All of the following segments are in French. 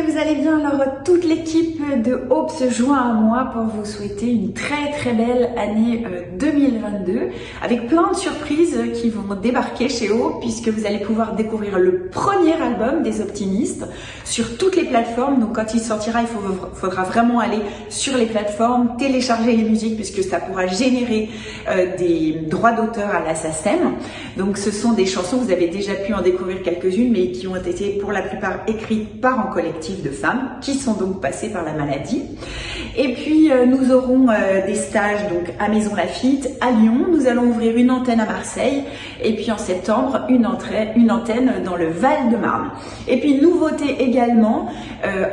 que vous allez bien. Alors toute l'équipe de Hope se joint à moi pour vous souhaiter une très belle année 2022 avec plein de surprises qui vont débarquer chez Hope, puisque vous allez pouvoir découvrir le premier album des Optimistes sur toutes les plateformes. Donc quand il sortira, il faudra vraiment aller sur les plateformes, télécharger les musiques, puisque ça pourra générer des droits d'auteur à la SACEM. Donc ce sont des chansons, vous avez déjà pu en découvrir quelques-unes, mais qui ont été pour la plupart écrites par un collectif de femmes qui sont donc passées par la maladie. Et puis nous aurons des stages donc à Maison Lafitte, à Lyon. Nous allons ouvrir une antenne à Marseille, et puis en septembre une antenne dans le Val-de-Marne. Et puis nouveauté également,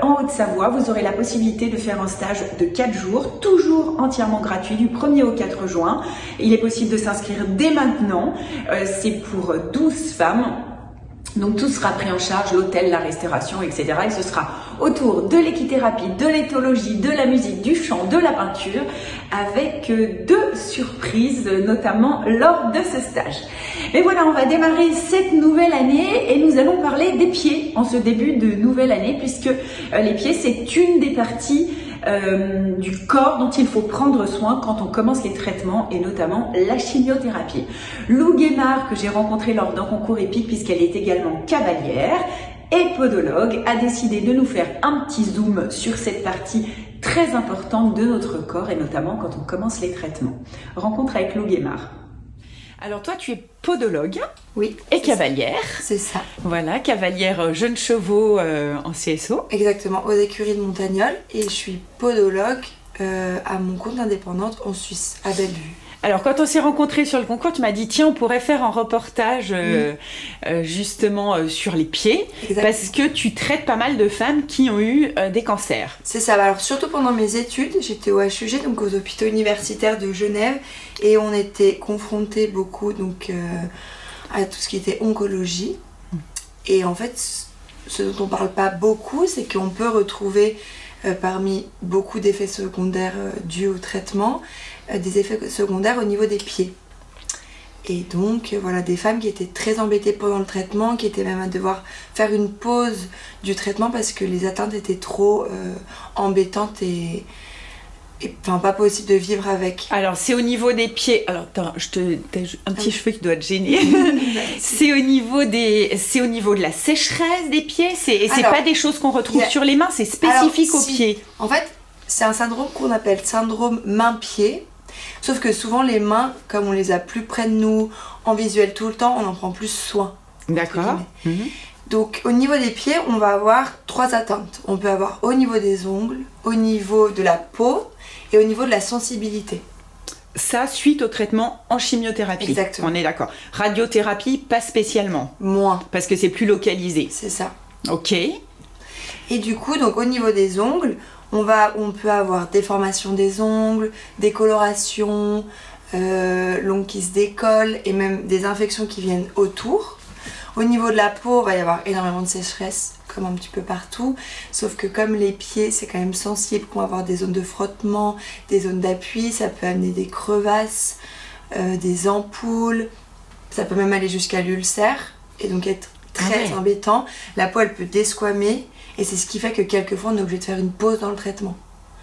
en Haute-Savoie, vous aurez la possibilité de faire un stage de 4 jours, toujours entièrement gratuit, du 1er au 4 juin. Il est possible de s'inscrire dès maintenant. C'est pour 12 femmes. Donc tout sera pris en charge, l'hôtel, la restauration, etc. Et ce sera autour de l'équithérapie, de l'éthologie, de la musique, du chant, de la peinture, avec 2 surprises, notamment lors de ce stage. Et voilà, on va démarrer cette nouvelle année et nous allons parler des pieds en ce début de nouvelle année, puisque les pieds, c'est une des parties du corps dont il faut prendre soin quand on commence les traitements, et notamment la chimiothérapie. Lou Guémard, que j'ai rencontrée lors d'un concours épique puisqu'elle est également cavalière et podologue, a décidé de nous faire un petit zoom sur cette partie très importante de notre corps, et notamment quand on commence les traitements. Rencontre avec Lou Guémard. Alors toi, tu es podologue, oui, et cavalière. C'est ça. Voilà, cavalière jeunes chevaux en CSO. Exactement, aux écuries de Montagnol. Et je suis podologue à mon compte indépendante en Suisse, à Bellevue. Alors quand on s'est rencontrés sur le concours, tu m'as dit tiens, on pourrait faire un reportage justement sur les pieds. Exactement. Parce que tu traites pas mal de femmes qui ont eu des cancers. C'est ça, alors surtout pendant mes études, j'étais au HUG, donc aux hôpitaux universitaires de Genève, et on était confrontés beaucoup donc, à tout ce qui était oncologie. Et en fait, ce dont on parle pas beaucoup, c'est qu'on peut retrouver parmi beaucoup d'effets secondaires dus au traitement, des effets secondaires au niveau des pieds. Et donc voilà, des femmes qui étaient très embêtées pendant le traitement, qui étaient même à devoir faire une pause du traitement parce que les atteintes étaient trop embêtantes et enfin pas possible de vivre avec. Alors c'est au niveau des pieds. Alors attends, t'as un petit cheveu qui doit te gêner. c'est au niveau de la sécheresse des pieds. C'est pas des choses qu'on retrouve sur les mains. C'est spécifique aux pieds. En fait, c'est un syndrome qu'on appelle syndrome main-pied. Sauf que souvent les mains, comme on les a plus près de nous, en visuel tout le temps, on en prend plus soin. D'accord. Donc au niveau des pieds, on va avoir 3 atteintes. On peut avoir au niveau des ongles, au niveau de la peau et au niveau de la sensibilité. Ça, suite au traitement en chimiothérapie. Exactement. On est d'accord. Radiothérapie, pas spécialement. Moins. Parce que c'est plus localisé. C'est ça. Ok. Et du coup, donc au niveau des ongles, on peut avoir déformation des ongles, décoloration, l'ongle qui se décolle et même des infections qui viennent autour. Au niveau de la peau, il va y avoir énormément de sécheresse, comme un petit peu partout. Sauf que comme les pieds, c'est quand même sensible, qu'on va avoir des zones de frottement, des zones d'appui, ça peut amener des crevasses, des ampoules, ça peut même aller jusqu'à l'ulcère et donc être très embêtant. La peau, elle peut desquamer. Et c'est ce qui fait que quelquefois on est obligé de faire une pause dans le traitement.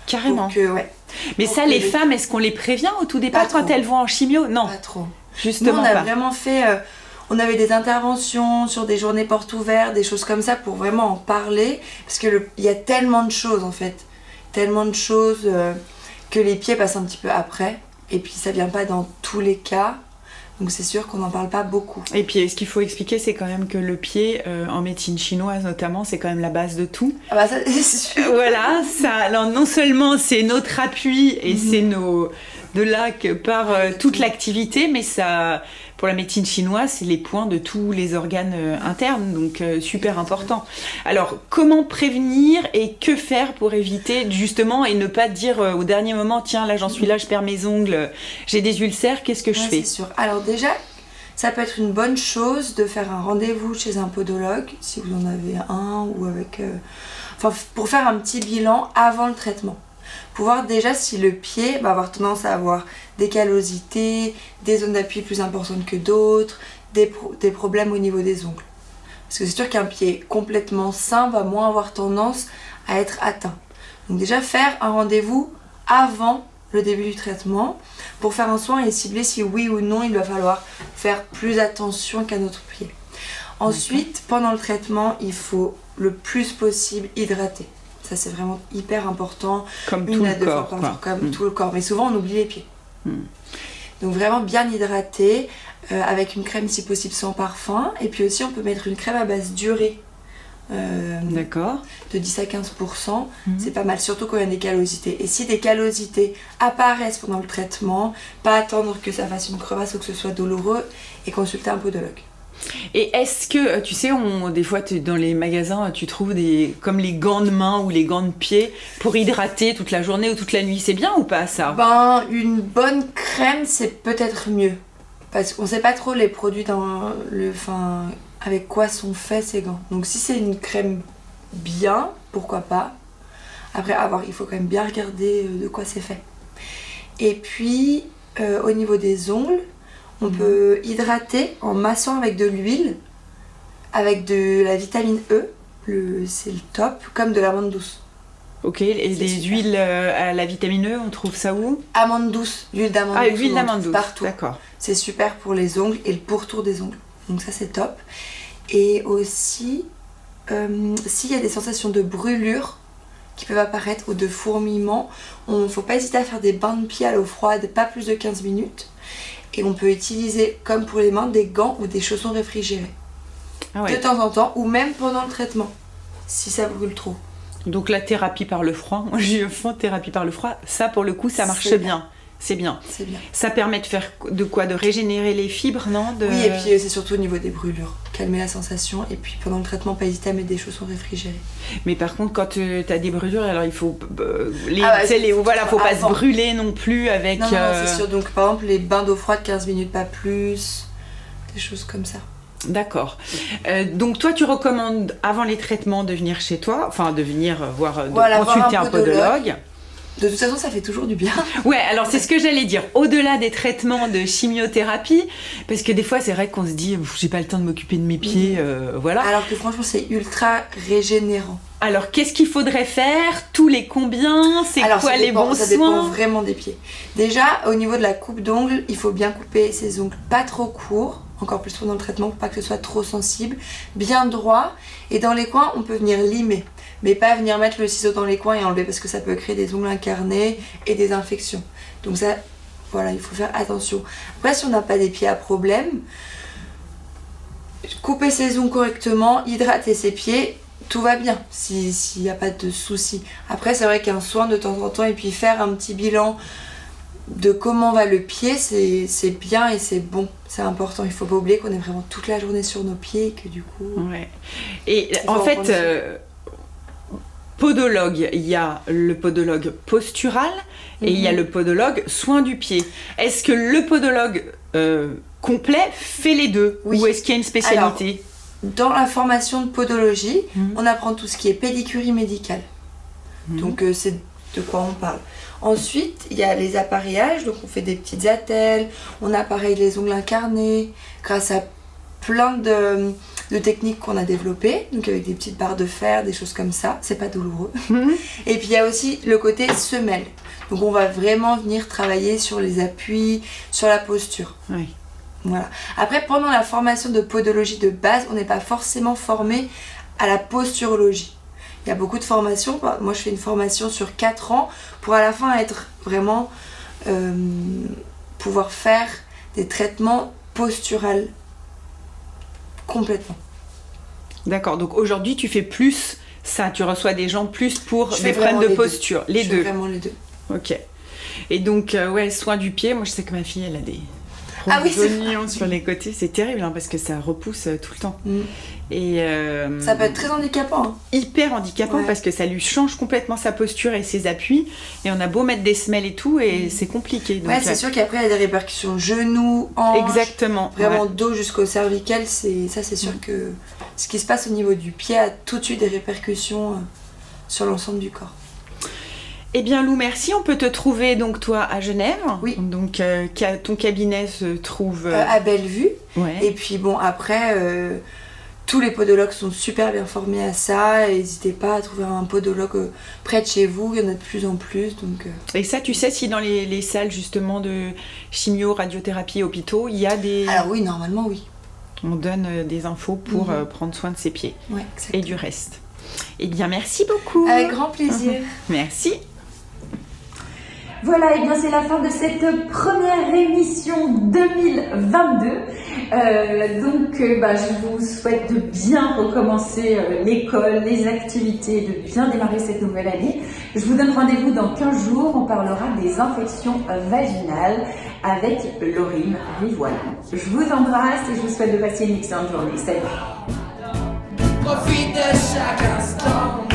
Carrément. Donc, ouais. Mais donc, ça, les femmes, est-ce qu'on les prévient au tout départ quand elles vont en chimio? Non. Pas trop. Justement. Nous, on a vraiment fait. On avait des interventions sur des journées portes ouvertes, des choses comme ça pour vraiment en parler. Parce qu'il y a tellement de choses en fait. Tellement de choses que les pieds passent un petit peu après. Et puis ça vient pas dans tous les cas. Donc c'est sûr qu'on n'en parle pas beaucoup. Et puis ce qu'il faut expliquer, c'est quand même que le pied, en médecine chinoise notamment, c'est quand même la base de tout. Ah bah ça, c'est sûr. Voilà, ça, alors non seulement c'est notre appui et c'est de là que part toute l'activité, mais ça, pour la médecine chinoise, c'est les points de tous les organes internes, donc super important. Alors, comment prévenir et que faire pour éviter justement et ne pas dire au dernier moment, tiens, là j'en suis là, je perds mes ongles, j'ai des ulcères, qu'est-ce que je fais? C'est sûr. Alors déjà, ça peut être une bonne chose de faire un rendez-vous chez un podologue, si vous en avez un, ou avec... Enfin, pour faire un petit bilan avant le traitement. Pour voir déjà si le pied va avoir tendance à avoir des callosités, des zones d'appui plus importantes que d'autres, des problèmes au niveau des ongles. Parce que c'est sûr qu'un pied complètement sain va moins avoir tendance à être atteint. Donc déjà faire un rendez-vous avant le début du traitement pour faire un soin et cibler si oui ou non il va falloir faire plus attention qu'à notre pied. Ensuite, pendant le traitement, il faut le plus possible hydrater. Ça c'est vraiment hyper important. Comme tout le corps, fois par jour, comme tout le corps. Mais souvent on oublie les pieds. Donc vraiment bien hydrater avec une crème si possible sans parfum. Et puis aussi on peut mettre une crème à base d'urée. D'accord. De 10 à 15%, c'est pas mal, surtout quand il y a des callosités. Et si des callosités apparaissent pendant le traitement, pas attendre que ça fasse une crevasse ou que ce soit douloureux et consulter un podologue. Et est-ce que, tu sais, des fois dans les magasins, tu trouves comme les gants de main ou les gants de pied pour hydrater toute la journée ou toute la nuit, c'est bien ou pas ça? Ben, une bonne crème, c'est peut-être mieux. Parce qu'on sait pas trop les produits avec quoi sont faits ces gants. Donc si c'est une crème bien, pourquoi pas. Après, il faut quand même bien regarder de quoi c'est fait. Et puis, au niveau des ongles, on peut hydrater en massant avec de l'huile, avec de la vitamine E, c'est le top, comme de l'amande douce. Ok, et des huiles à la vitamine E, on trouve ça où? Amande douce, l'huile d'amande douce. Ah, l'huile d'amande douce, partout. D'accord. C'est super pour les ongles et le pourtour des ongles. Donc ça c'est top. Et aussi, s'il y a des sensations de brûlure qui peuvent apparaître ou de fourmillement, il ne faut pas hésiter à faire des bains de pied à l'eau froide, pas plus de 15 minutes. Et on peut utiliser, comme pour les mains, des gants ou des chaussons réfrigérés. Ah ouais. De temps en temps, ou même pendant le traitement, si ça brûle trop. Donc la thérapie par le froid, moi j'ai eu fond thérapie par le froid, ça pour le coup ça marche bien. C'est bien. C'est bien. Ça permet de faire de quoi? De régénérer les fibres, non? Oui, et puis c'est surtout au niveau des brûlures. Calmer la sensation. Et puis pendant le traitement, pas hésiter à mettre des chaussons réfrigérés. Mais par contre, quand tu as des brûlures, alors il faut... faut pas se brûler non plus avec... Non, c'est sûr. Donc par exemple, les bains d'eau froide, 15 minutes, pas plus. Des choses comme ça. D'accord. Donc toi, tu recommandes avant les traitements de venir chez toi, enfin de venir consulter un podologue. De toute façon, ça fait toujours du bien. Ouais, alors c'est ce que j'allais dire. Au-delà des traitements de chimiothérapie, parce que des fois, c'est vrai qu'on se dit, j'ai pas le temps de m'occuper de mes pieds, voilà. Alors que franchement, c'est ultra régénérant. Alors, qu'est-ce qu'il faudrait faire? Tous les combien? C'est quoi les bons soins? Ça dépend vraiment des pieds. Déjà, au niveau de la coupe d'ongles, il faut bien couper ses ongles pas trop courts, encore plus pendant le traitement, pour pas que ce soit trop sensible, bien droit. Et dans les coins, on peut venir limer. Mais pas venir mettre le ciseau dans les coins et enlever parce que ça peut créer des ongles incarnés et des infections. Donc ça, voilà, il faut faire attention. Après, si on n'a pas des pieds à problème, couper ses ongles correctement, hydrater ses pieds, tout va bien s'il n'y a pas de soucis. Après, c'est vrai qu'un soin de temps en temps et puis faire un petit bilan de comment va le pied, c'est bien et c'est bon, c'est important. Il faut pas oublier qu'on est vraiment toute la journée sur nos pieds et que du coup... Ouais. Et en fait... podologue, il y a le podologue postural et il y a le podologue soin du pied. Est-ce que le podologue complet fait les deux? Oui. Ou est-ce qu'il y a une spécialité? Alors, dans la formation de podologie, on apprend tout ce qui est pédicurie médicale. Donc c'est de quoi on parle. Ensuite, il y a les appareillages, donc on fait des petites attelles, on appareille les ongles incarnés grâce à plein de techniques qu'on a développées, donc avec des petites barres de fer, des choses comme ça, c'est pas douloureux. Et puis il y a aussi le côté semelle, donc on va vraiment venir travailler sur les appuis, sur la posture. Oui. Voilà. Après, pendant la formation de podologie de base, on n'est pas forcément formé à la posturologie. Il y a beaucoup de formations, moi je fais une formation sur 4 ans pour à la fin être vraiment pouvoir faire des traitements posturaux complètement. D'accord, donc aujourd'hui tu fais plus ça, tu reçois des gens plus pour des problèmes de posture, les deux. Vraiment les deux. Ok. Et donc, soin du pied, moi je sais que ma fille elle a des oignons sur les côtés, c'est terrible hein, parce que ça repousse tout le temps. Et ça peut être très handicapant. Hein. Hyper handicapant parce que ça lui change complètement sa posture et ses appuis. Et on a beau mettre des semelles et tout, et c'est compliqué. Donc, c'est sûr qu'après il y a des répercussions genoux, hanches. Exactement. Vraiment dos jusqu'au cervical, c'est sûr que ce qui se passe au niveau du pied a tout de suite des répercussions sur l'ensemble du corps. Eh bien Lou, merci. On peut te trouver donc toi à Genève. Oui. Donc ton cabinet se trouve à Bellevue. Ouais. Et puis bon après tous les podologues sont super bien formés à ça. N'hésitez pas à trouver un podologue près de chez vous, il y en a de plus en plus. Donc, Et ça, tu sais si dans les salles justement de chimio, radiothérapie, hôpitaux, il y a des... Alors oui, normalement oui. On donne des infos pour prendre soin de ses pieds et du reste. Eh bien, merci beaucoup. Avec grand plaisir. Merci. Voilà, et bien c'est la fin de cette première émission 2022. Je vous souhaite de bien recommencer l'école, les activités, de bien démarrer cette nouvelle année. Je vous donne rendez-vous dans 15 jours. On parlera des infections vaginales avec Laurine Rivoire. Je vous embrasse et je vous souhaite de passer une excellente journée. Salut. Profite de chaque instant.